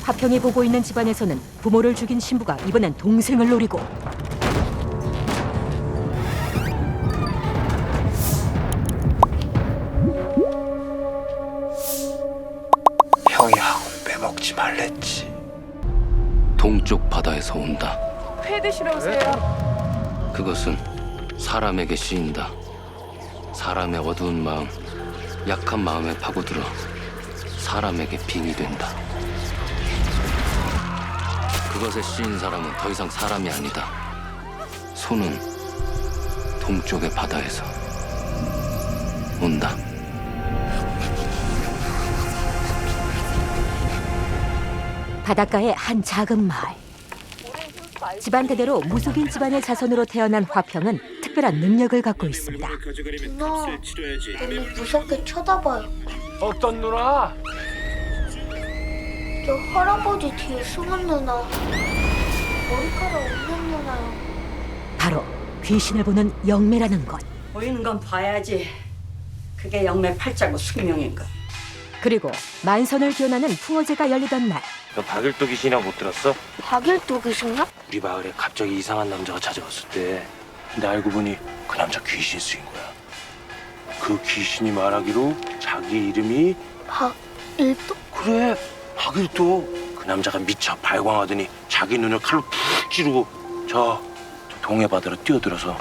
화평이 보고 있는 집안에서는 부모를 죽인 신부가 이번엔 동생을 노리고 형이 학원 빼먹지 말랬지. 동쪽 바다에서 온다. 회 드시러 오세요. 그것은 사람에게 씌인다. 사람의 어두운 마음, 약한 마음에 파고들어 사람에게 빙이 된다. 그것에 씌인 사람은 더 이상 사람이 아니다. 손은 동쪽의 바다에서 온다. 바닷가의 한 작은 마을. 집안 대대로 무속인 집안의 자손으로 태어난 화평은 특별한 능력을 갖고 있습니다. 누나, 너무 무섭게 쳐다봐요. 어떤 누나? 저 할아버지 뒤에 숨은 누나. 머리카락 없는 누나요. 바로 귀신을 보는 영매라는 것. 보이는 건 봐야지. 그게 영매 팔자고 숙명인 거. 그리고 만선을 기원하는 풍어제가 열리던 날. 너 박일도 귀신이라고 못 들었어? 박일도 귀신이야? 우리 마을에 갑자기 이상한 남자가 찾아왔을 때 근데 알고 보니 그 남자 귀신 쓰인 거야. 그 귀신이 말하기로 자기 이름이 박일도? 그래 박일도. 그 남자가 미쳐 발광하더니 자기 눈을 칼로 푹 찌르고 저 동해 바다로 뛰어들어서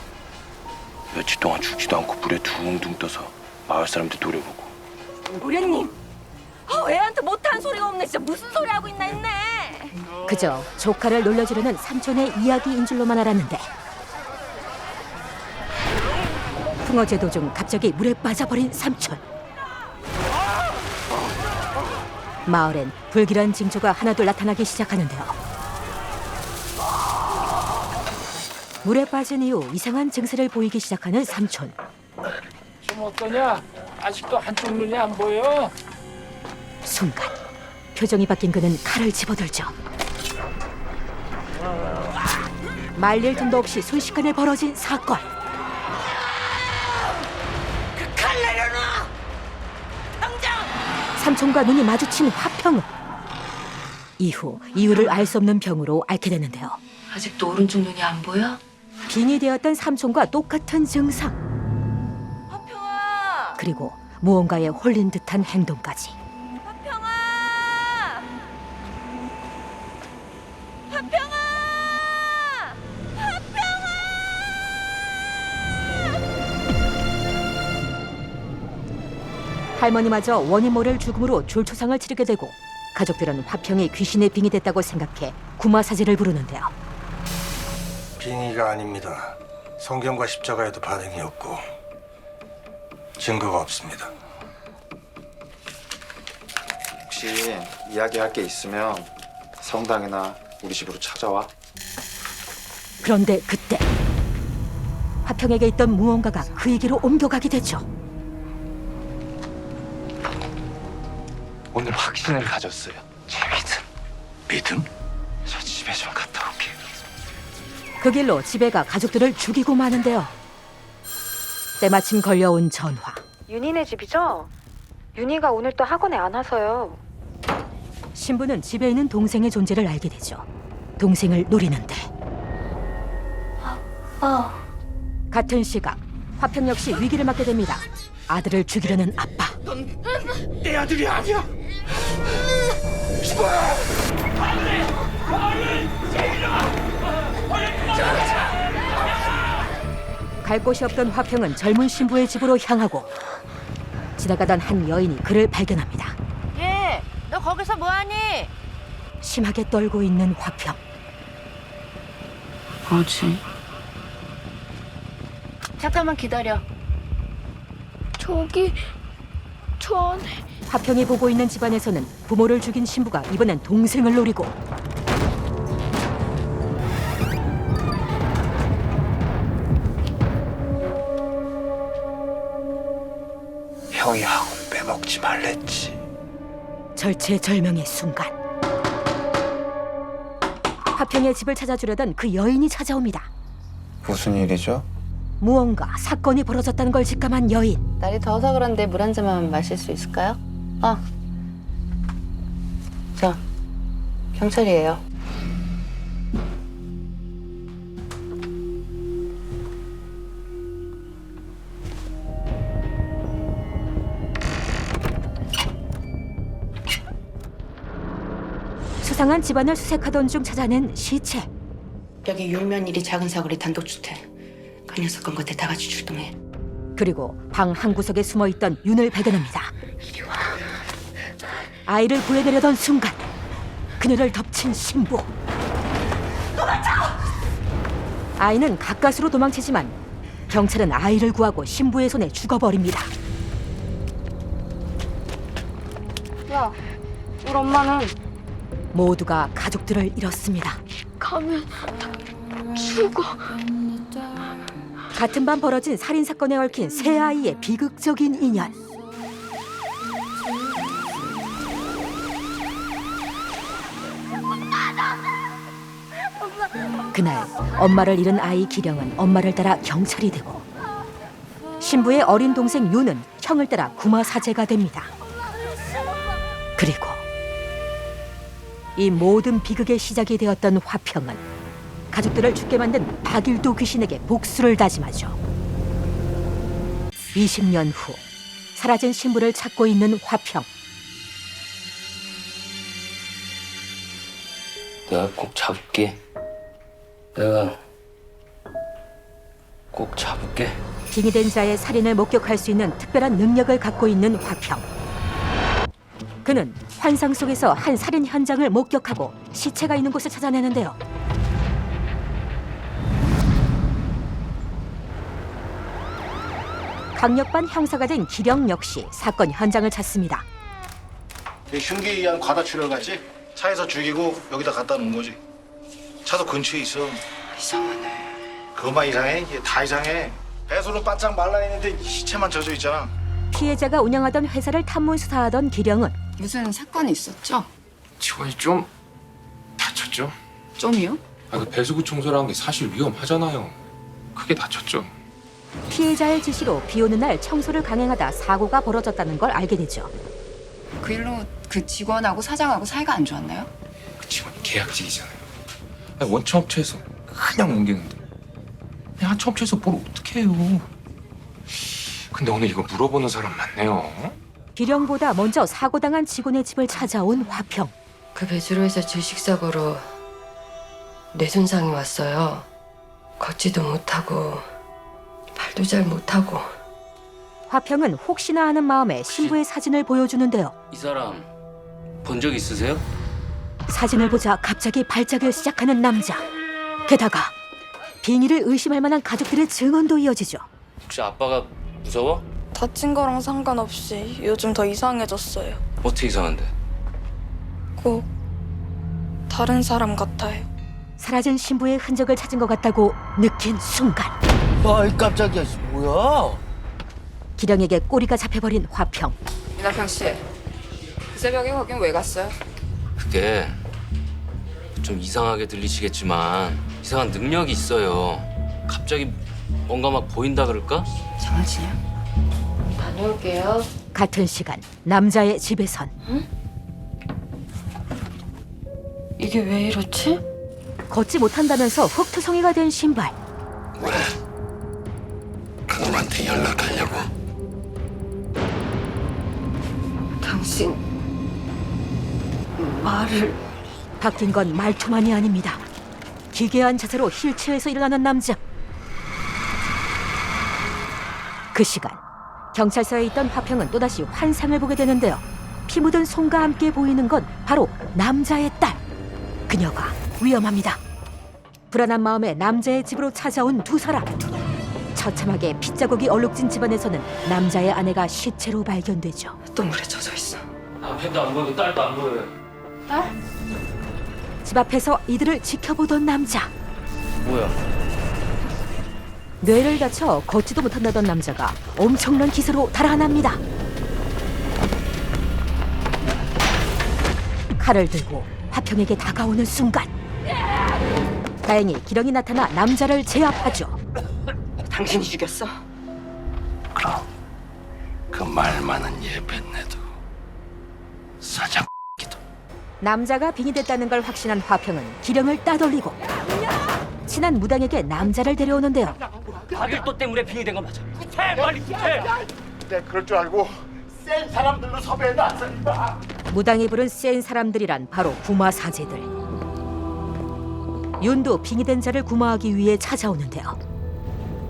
며칠 동안 죽지도 않고 불에 둥둥 떠서 마을 사람들 노려보고. 고려님, 애한테 못한 소리가 없네. 진짜 무슨 소리 하고 있나 했네. 그저 조카를 놀려주려는 삼촌의 이야기인 줄로만 알았는데 풍어제 도중 갑자기 물에 빠져버린 삼촌. 마을엔 불길한 징조가 하나둘 나타나기 시작하는데요. 물에 빠진 이후 이상한 증세를 보이기 시작하는 삼촌. 좀 어떠냐? 아직도 한쪽 눈이 안 보여? 순간 표정이 바뀐 그는 칼을 집어들죠. 말릴 틈도 없이 순식간에 벌어진 사건. 칼 내려놔. 당장. 삼촌과 눈이 마주친 화평은 이후 이유를 알 수 없는 병으로 앓게 되는데요. 아직도 오른쪽 눈이 안 보여? 빙이 되었던 삼촌과 똑같은 증상, 화평아. 그리고 무언가에 홀린 듯한 행동까지. 화평아. 화평아. 할머니마저 원인 모를 죽음으로 줄초상을 치르게 되고 가족들은 화평이 귀신의 빙이 됐다고 생각해 구마사제를 부르는데요. 빙의가 아닙니다. 성경과 십자가에도 반응이 없고 증거가 없습니다. 혹시 이야기할 게 있으면 성당이나 우리 집으로 찾아와. 그런데 그때 화평에게 있던 무언가가 그에게로 옮겨가게 되죠. 오늘 확신을 가졌어요. 제 믿음? 저 집에 좀 갔다 올게요. 그 길로 집에 가 가족들을 죽이고 마는데요. 때마침 걸려온 전화. 윤희네 집이죠? 윤희가 오늘 또 학원에 안 와서요. 신부는 집에 있는 동생의 존재를 알게 되죠. 동생을 노리는데 같은 시각 화평 역시 위기를 맞게 됩니다. 아들을 죽이려는 아빠. 내 아들이 아니야. 갈 곳이 없던 화평은 젊은 신부의 집으로 향하고 지나가던 한 여인이 그를 발견합니다. 예. 너 거기서 뭐하니? 심하게 떨고 있는 화평. 뭐지? 잠깐만 기다려. 저기 저 안에 화평이 보고 있는 집안에서는 부모를 죽인 신부가 이번엔 동생을 노리고 형이 학원 빼먹지 말랬지. 절체절명의 순간 화평의 집을 찾아주려던 그 여인이 찾아옵니다. 무슨 일이죠? 무언가 사건이 벌어졌다는 걸 직감한 여인. 날이 더워서 그런데 물 한 잔만 마실 수 있을까요? 자, 경찰이에요. 수상한 집안을 수색하던 중 찾아낸 시체. 여기 율면일이 작은 사거리 단독주택. 그 녀석 건 것에 다 같이 출동해. 그리고 방 한 구석에 숨어있던 윤을 발견합니다. 아이를 구해내려던 순간 그녀를 덮친 신부. 아이는 가까스로 도망치지만 경찰은 아이를 구하고 신부의 손에 죽어버립니다. 야, 우리 엄마는 모두가 가족들을 잃었습니다. 가면 죽어. 같은 밤 벌어진 살인 사건에 얽힌 세 아이의 비극적인 인연. 그날 엄마를 잃은 아이 기령은 엄마를 따라 경찰이 되고 신부의 어린 동생 윤은 형을 따라 구마 사제가 됩니다. 그리고 이 모든 비극의 시작이 되었던 화평은 가족들을 죽게 만든 박일도 귀신에게 복수를 다짐하죠. 20년 후 사라진 신부를 찾고 있는 화평. 내가 꼭 잡을게. 내가 꼭 잡을게. 빙이 된 자의 살인을 목격할 수 있는 특별한 능력을 갖고 있는 화평. 그는 환상 속에서 한 살인 현장을 목격하고 시체가 있는 곳을 찾아내는데요. 강력반 형사가 된 기령 역시 사건 현장을 찾습니다. 흉기에 의한 과다 출혈까지 차에서 죽이고 여기다 갖다 놓은 거지. 차도 근처에 있어. 이상하네. 그것만 이상해? 얘 다 이상해. 배수는 바짝 말라 있는데 시체만 젖어 있잖아. 피해자가 운영하던 회사를 탐문 수사하던 기령은 무슨 사건이 있었죠? 직원이 좀 다쳤죠? 좀이요? 그 배수구 청소라는 게 사실 위험하잖아요. 크게 다쳤죠. 피해자의 지시로 비 오는 날 청소를 강행하다 사고가 벌어졌다는 걸 알게 되죠. 그 일로 그 직원하고 사장하고 사이가 안 좋았나요? 그 직원이 계약직이잖아요. 원청 업체에서 그냥 옮기는데 그냥 한청 업체에서 뭘 어떻게 해요. 근데 오늘 이거 물어보는 사람 많네요. 기령보다 먼저 사고당한 직원의 집을 찾아온 화평. 그 배주로에서 질식사고로 뇌 손상이 왔어요. 걷지도 못하고 말도 잘 못하고. 화평은 혹시나 하는 마음에 신부의 사진을 보여주는데요. 이 사람 본 적 있으세요? 사진을 보자 갑자기 발작을 시작하는 남자. 게다가 빙의를 의심할 만한 가족들의 증언도 이어지죠. 혹시 아빠가 무서워? 다친 거랑 상관없이 요즘 더 이상해졌어요. 어떻게 이상한데? 꼭 다른 사람 같아요. 사라진 신부의 흔적을 찾은 것 같다고 느낀 순간 아이 깜짝이야. 뭐야? 기령에게 꼬리가 잡혀버린 화평. 이나평 씨, 그 새벽에 거긴 왜 갔어요? 그게 좀 이상하게 들리시겠지만 이상한 능력이 있어요. 갑자기 뭔가 막 보인다 그럴까? 장난치냐? 다녀올게요. 같은 시간 남자의 집에선 이게 왜 이렇지? 걷지 못한다면서 흑투성이가 된 신발. 왜? 그놈한테 연락하려고? 당신 말을. 바뀐 건 말투만이 아닙니다. 기괴한 자세로 휠체어에서 일어나는 남자. 그 시간 경찰서에 있던 화평은 또다시 환상을 보게 되는데요. 피 묻은 손과 함께 보이는 건 바로 남자의 딸. 그녀가 위험합니다. 불안한 마음에 남자의 집으로 찾아온 두 사람. 처참하게 핏자국이 얼룩진 집안에서는 남자의 아내가 시체로 발견되죠. 또 물에 젖어 있어. 남편도 안 보이고 딸도 안 보여요. 딸? 집 앞에서 이들을 지켜보던 남자. 뭐야? 뇌를 다쳐 걷지도 못한다던 남자가 엄청난 기세로 달아납니다. 칼을 들고 화평에게 다가오는 순간 다행히 기령이 나타나 남자를 제압하죠. 당신이 죽였어? 그럼 그 말 많은 예배내도 사장 기도 남자가 빙의됐다는 걸 확신한 화평은 기령을 따돌리고 친한 무당에게 남자를 데려오는데요. 박일도 때문에 빙의된 거 맞아. 구태 빨리 구태. 내 그럴 줄 알고 센 사람들로 섭외해놨으니까. 무당이 부른 센 사람들이란 바로 구마사제들. 윤도 빙의된 자를 구마하기 위해 찾아오는데요.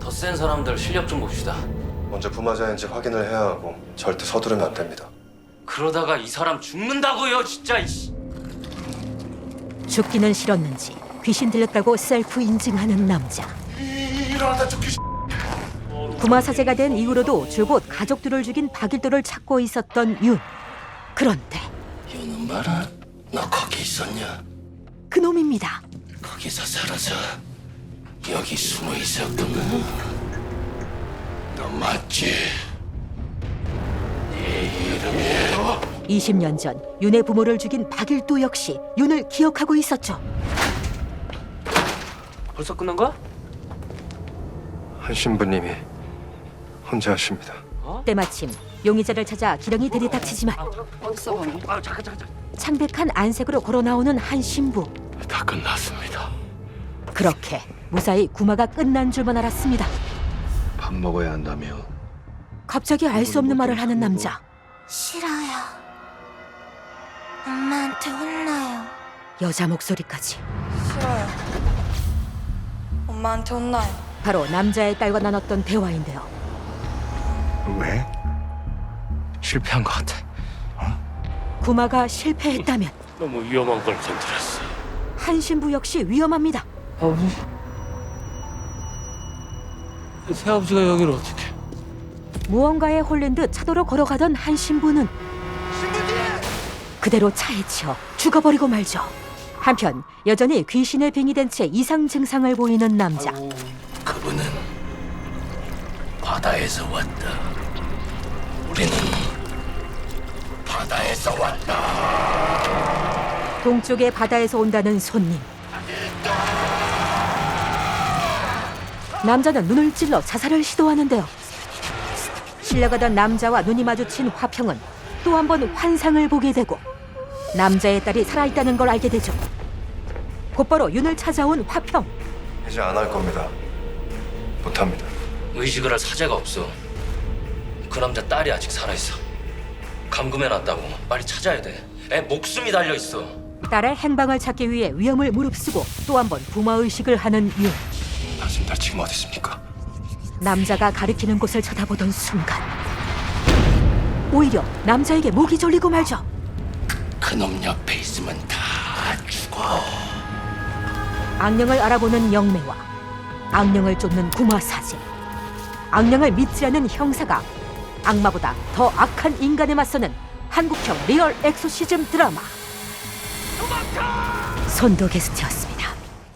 더 센 사람들 실력 좀 봅시다. 먼저 부마자인지 확인을 해야 하고 절대 서두르면 안 됩니다. 그러다가 이 사람 죽는다고요, 진짜. 이씨. 죽기는 싫었는지 귀신 들렸다고 셀프 인증하는 남자. 일어나다 저 귀신. 구마사제가 된 이후로도 줄곧 가족들을 죽인 박일도를 찾고 있었던 윤. 그런데 윤은 말아, 너 거기 있었냐? 그놈입니다. 거기서 살아서 여기 숨어 있었구나. 너 맞지? 네 이름이 20년 전 윤의 부모를 죽인 박일도 역시 윤을 기억하고 있었죠. 벌써 끝난 거야? 한 신부님이 혼자 하십니다. 때마침 용의자를 찾아 기령이 들이닥치지만 창백한 안색으로 걸어 나오는 한 신부. 다 끝났습니다. 그렇게 무사히 구마가 끝난 줄만 알았습니다. 밥 먹어야 한다며. 갑자기 알 수 없는 말을 하는 남자. 싫어요. 엄마한테 혼나요. 여자 목소리까지. 싫어요. 엄마한테 혼나요. 바로 남자의 딸과 나눴던 대화인데요. 왜? 실패한 것 같아. 구마가 실패했다면 너무 위험한 걸 건드렸어. 한 신부 역시 위험합니다. 새아버지가 여기를 어떻게? 무언가에 홀린 듯 차도로 걸어가던 한 신부는 그대로 차에 치여 죽어버리고 말죠. 한편 여전히 귀신에 빙의된 채 이상 증상을 보이는 남자. 그분은 바다에서 왔다. 우리는 바다에서 왔다. 동쪽의 바다에서 온다는 손님. 남자는 눈을 찔러 자살을 시도하는데요. 실려가던 남자와 눈이 마주친 화평은 또 한 번 환상을 보게 되고 남자의 딸이 살아있다는 걸 알게 되죠. 곧바로 윤을 찾아온 화평. 이제 안 할 겁니다. 못합니다. 의식을 할 사제가 없어. 그 남자 딸이 아직 살아있어. 감금해놨다고. 빨리 찾아야 돼. 애 목숨이 달려있어. 딸의 행방을 찾기 위해 위험을 무릅쓰고 또 한 번 부마의식을 하는 윤. 당신 딸 지금 어디 있습니까? 남자가 가리키는 곳을 쳐다보던 순간 오히려 남자에게 목이 졸리고 말죠. 그놈 옆에 있으면 다 죽어. 악령을 알아보는 영매와 악령을 쫓는 구마사제. 악령을 믿지 않는 형사가 악마보다 더 악한 인간에 맞서는 한국형 리얼 엑소시즘 드라마 손도 게스트였습니다.